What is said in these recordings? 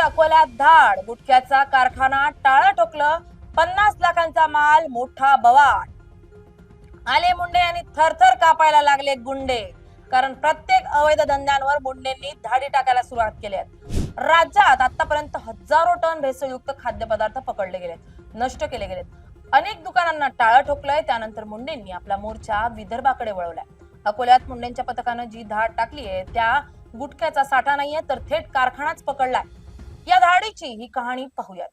अकोल्यात धाड, गुटख्याचा कारखाना टाळं ठोकलं, 50 लाखांचा माल, मोठा बवाड. आले मुंडे यांनी थरथर कापायला लागले गुंडे, कारण प्रत्येक अवैध धंद्यांवर मुंडेंनी धाडी टाकायला सुरुवात केली आहे. राज्यात आतापर्यंत हजारो टन भेसळयुक्त खाद्यपदार्थ पकडले गेलेत, नष्ट केले गेलेत. अनेक दुकानांना टाळं ठोकलंय. त्यानंतर मुंडेंनी आपला मोर्चा विदर्भाकडे वळवलाय. अकोल्यात मुंडेंच्या पथकानं जी धाड टाकली आहे त्या गुटख्याचा साठा नाहीये, तर थेट कारखानाच पकडलाय. या धाडीची ही कहाणी पाहूयात.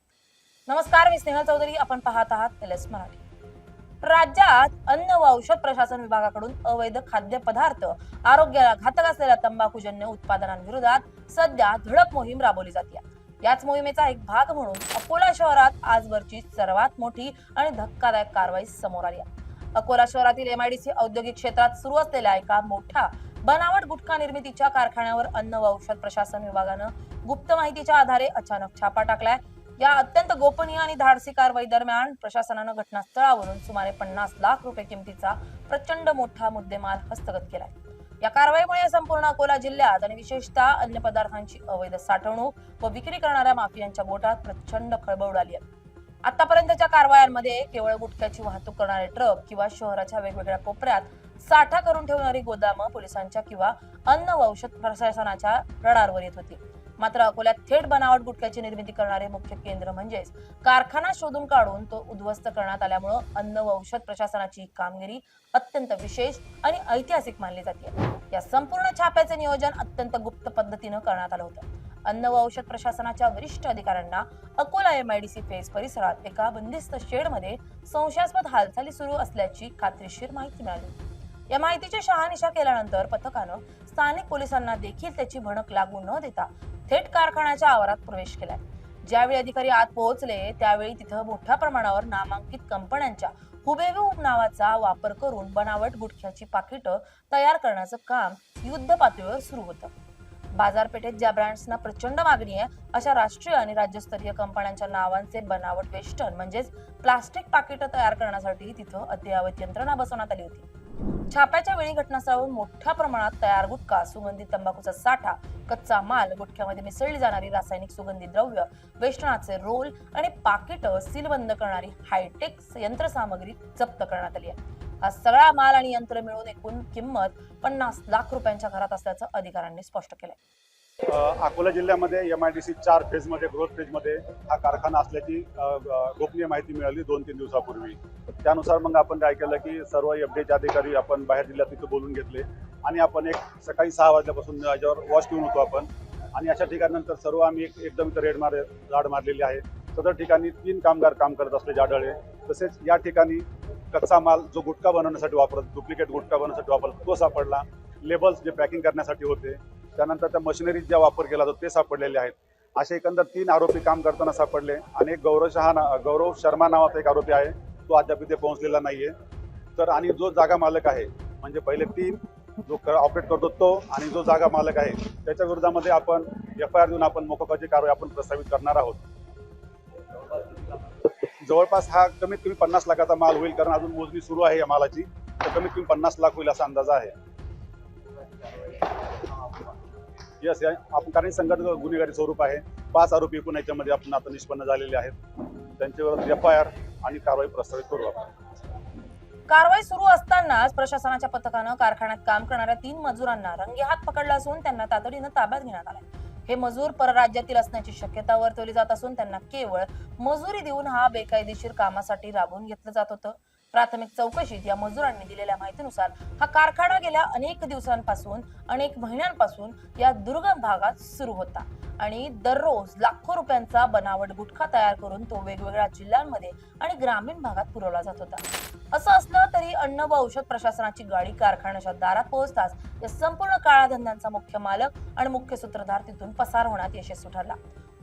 नमस्कार, मी स्नेहल चौधरी. आपण पाहत आहात LS मराठी. राज्यात अन्न व औषध प्रशासन विभागाकडून अवैध खाद्यपदार्थ, आरोग्याला घातक असलेल्या तंबाखूजन्य उत्पादनांविरोधात सध्या धडक मोहीम राबवली जाते. याच मोहिमेचा एक भाग म्हणून अकोला शहरात आजवरची सर्वात मोठी आणि धक्कादायक कारवाई समोर आली आहे. अकोला शहरातील MIDC औद्योगिक क्षेत्रात सुरू असलेल्या एका मोठ्या बनावट गुटखा निर्मितीच्या कारखान्यावर अन्न व औषध प्रशासन विभागानं गुप्त माहितीच्या आधारे अचानक छापा टाकलाय. या अत्यंत गोपनीय आणि धाडसी कारवाई दरम्यान प्रशासनानं घटनास्थळावरून सुमारे 50 लाख रुपये किमतीचा प्रचंड मोठा मुद्देमाल हस्तगत केलाय. या कारवाईमुळे संपूर्ण अकोला जिल्ह्यात आणि विशेषतः अन्न पदार्थांची अवैध साठवणूक व विक्री करणाऱ्या माफियांच्या गोटात प्रचंड खळबळ उडाली आहे. आतापर्यंतच्या कारवायांमध्ये केवळ गुटख्याची वाहतूक करणारे ट्रक किंवा शहराच्या वेगवेगळ्या कोपऱ्यात साठा करून ठेवणारी गोदामं पोलिसांच्या किंवा अन्न व औषध प्रशासनाच्या रडारवर येत होती. मात्र अकोल्यात थेट बनावट गुटख्याची निर्मिती करणारे मुख्य केंद्र म्हणजेच कारखाना शोधून काढून तो उद्ध्वस्त करण्यात आल्यामुळे अन्न व औषध प्रशासनाची कामगिरी अत्यंत विशेष आणि ऐतिहासिक मानली जाते. या संपूर्ण छाप्याचे नियोजन अत्यंत गुप्त पद्धतीनं करण्यात आलं होतं. अन्न व औषध प्रशासनाच्या वरिष्ठ अधिकाऱ्यांना अकोला MIDC फेज परिसरात एका बंदिस्त शेडमध्ये संशयास्पद हालचाली सुरू असल्याची खात्रीशीर माहिती मिळाली. या माहितीची शहानिशा केल्यानंतर पथकानं स्थानिक पोलिसांना देखील त्याची भणक लागू न देता थेट कारखान्याच्या आवारात प्रवेश केलाय. ज्यावेळी अधिकारी आत पोहोचले त्यावेळी तिथं मोठ्या प्रमाणावर नामांकित कंपन्यांच्या हुबेहूब नावाचा वापर करून बनावट गुटख्याची पाकिटं तयार करण्याचं काम युद्ध पातळीवर सुरू होतं. बाजारपेठेत ज्या ब्रँड्सना प्रचंड मागणी आहे अशा राष्ट्रीय आणि राज्यस्तरीय कंपन्यांच्या नावांचे बनावट वेस्टर्न म्हणजेच प्लास्टिक पाकिटं तयार करण्यासाठी तिथं अद्ययावत यंत्रणा बसवण्यात आली होती. छाप्याच्या वेळी घटनास्थळावरून मोठ्या प्रमाणात तयार गुटखा, सुगंधित तंबाखूचा साठा, कच्चा माल, गुटख्यामध्ये मिसळली जाणारी रासायनिक सुगंधी द्रव्य, वेष्टनाचे रोल आणि पाकिटं सीलबंद करणारी हायटेक यंत्रसामग्री जप्त करण्यात आली आहे. हा सगळा माल आणि यंत्र मिळून एकूण किंमत 50 लाख रुपयांच्या घरात असल्याचं अधिकाऱ्यांनी स्पष्ट केलंय. अकोला जिल्ह्यामध्ये MIDC 4 फेजमध्ये ग्रोथ फेजमध्ये हा कारखाना असल्याची गोपनीय माहिती मिळाली 2-3 दिवसापूर्वी. त्यानुसार मग आपण काय केलं की सर्व FDAचे अधिकारी आपण बाहेर जिल्ह्यात तिथं बोलून घेतले आणि आपण एक सकाळी 6 वाजल्यापासून याच्यावर वॉच घेऊन होतो आपण. आणि अशा ठिकाणानंतर सर्व आम्ही एकदम इथं राड मारलेली आहे. सदर ठिकाणी 3 कामगार काम करत असले आढळले. तसेच या ठिकाणी कच्चा माल जो गुटखा बनवण्यासाठी वापरत डुप्लिकेट गुटखा बनवण्यासाठी वापरत तो सापडला. लेबल्स जे पॅकिंग करण्यासाठी होते, त्यानंतर त्या मशिनरीज ज्या वापर केला जातो ते सापडलेले आहेत. असे एकंदर 3 आरोपी काम करताना सापडले. आणि एक गौरव शर्मा नावाचा एक आरोपी आहे, तो अद्याप इथे पोहोचलेला नाहीये. तर आणि जो जागा मालक आहे म्हणजे पहिले 3 जो ऑपरेट करतो तो आणि जो जागा मालक आहे त्याच्या विरोधामध्ये आपण FIR देऊन आपण मोकोकाची कारवाई आपण प्रस्तावित करणार आहोत. जवळपास हा कमीत कमी 50 लाखाचा माल होईल, कारण अजून मोजणी सुरू आहे या मालाची. तर कमीत कमी 50 लाख होईल असा अंदाज आहे. यस, आपण कारण संघटित गुन्हेगारी स्वरूप आहे. 5 आरोपी एकूण याच्यामध्ये आपण आता निष्पन्न झालेले आहेत. त्यांच्यावर FIR आणि कारवाई प्रस्तावित करू आपण. कारवाई सुरू असतानाच प्रशासनाच्या पथकानं कारखान्यात काम करणाऱ्या 3 मजुरांना रंगेहात पकडलं असून त्यांना तातडीनं ताब्यात घेण्यात आलंय. हे मजूर परराज्यातील असण्याची शक्यता वर्तवली जात असून त्यांना केवळ मजुरी देऊन हा बेकायदेशीर कामासाठी राबवून घेतलं जात होतं. प्राथमिक चौकशीत या मजुरांनी दिलेल्या माहितीनुसार हा कारखाना गेल्या अनेक दिवसांपासून, अनेक महिन्यांपासून या दुर्गम भागात सुरू होता आणि दररोज लाखो रुपयांचा बनावट गुटखा तयार करून तो वेगवेगळ्या जिल्ह्यांमध्ये आणि ग्रामीण भागात पुरवला जात होता. असं असलं तरी अन्न व औषध प्रशासनाची गाडी कारखान्याच्या दारात पोहोचताच या संपूर्ण काळा धंद्यांचा मुख्य मालक आणि मुख्य सूत्रधार तिथून पसार होण्यात यशस्वी ठरला.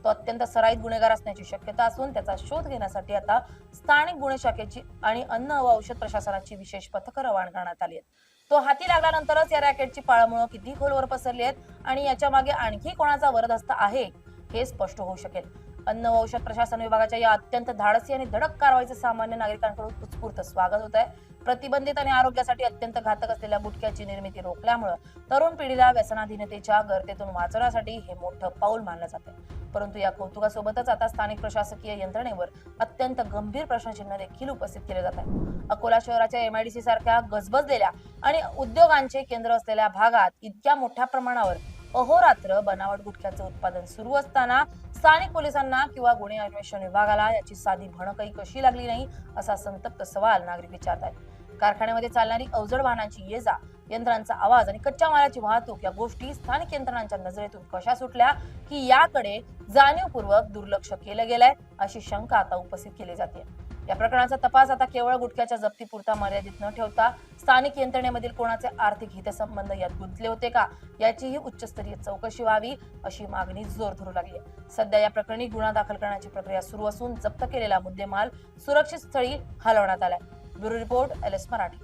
तो अत्यंत सराईत गुन्हेगार असण्याची शक्यता असून त्याचा शोध घेण्यासाठी आता स्थानिक गुन्हे शाखेची आणि अन्न व औषध प्रशासनाची विशेष पथकं रवाना करण्यात आली आहेत. तो हाती लागल्यानंतरच या रॅकेटची पाळमुळं किती खोलवर पसरली आहेत आणि याच्या मागे आणखी कोणाचा वरदहस्त आहे हे स्पष्ट होऊ शकेल. अन्न व औषध प्रशासन विभागाच्या या अत्यंत धाडसी आणि धडक कारवाईचे सामान्य नागरिकांकडून उत्स्फूर्त स्वागत होत आहे. प्रतिबंधित आणि आरोग्यासाठी अत्यंत घातक असलेल्या गुटख्याची निर्मिती रोखल्यामुळे तरुण पिढीला व्यसनाधीनतेच्या गर्तेतून वाचवण्यासाठी हे मोठं पाऊल मानलं जाते. परंतु या कौतुकासोबतच आता स्थानिक प्रशासकीय यंत्रणेवर अत्यंत गंभीर प्रश्नचिन्ह देखील उपस्थित केले जात आहे. अकोला शहराच्या MIDC सारख्या गजबजलेल्या आणि उद्योगांचे केंद्र असलेल्या भागात इतक्या मोठ्या प्रमाणावर अहोरात्र बनावट गुटख्याचं उत्पादन सुरू असताना स्थानिक पोलिसांना किंवा गुन्हे अन्वेषण विभागाला याची साधी भणकही कशी लागली नाही असा संतप्त सवाल नागरिक विचारत आहेत. कारखान्यामध्ये चालणारी अवजड वाहनांची ये-जा, यंत्रांचा आवाज आणि कच्च्या मालाची वाहतूक या गोष्टी स्थानिक यंत्रणांच्या नजरेतून कशा सुटल्या की याकडे जाणीवपूर्वक दुर्लक्ष केलं गेलंय अशी शंका आता उपस्थित केली जाते. या प्रकरणाचा तपास आता केवळ गुटख्याच्या जप्तीपुरता मर्यादित न ठेवता स्थानिक यंत्रणेमधील कोणाचे आर्थिक हितसंबंध यात गुंतले होते का याचीही उच्चस्तरीय चौकशी व्हावी अशी मागणी जोर धरू लागली आहे. सध्या या प्रकरणी गुन्हा दाखल करण्याची प्रक्रिया सुरू असून जप्त केलेला मुद्देमाल सुरक्षित स्थळी हलवण्यात आलाय. Bureau report LS Marathi.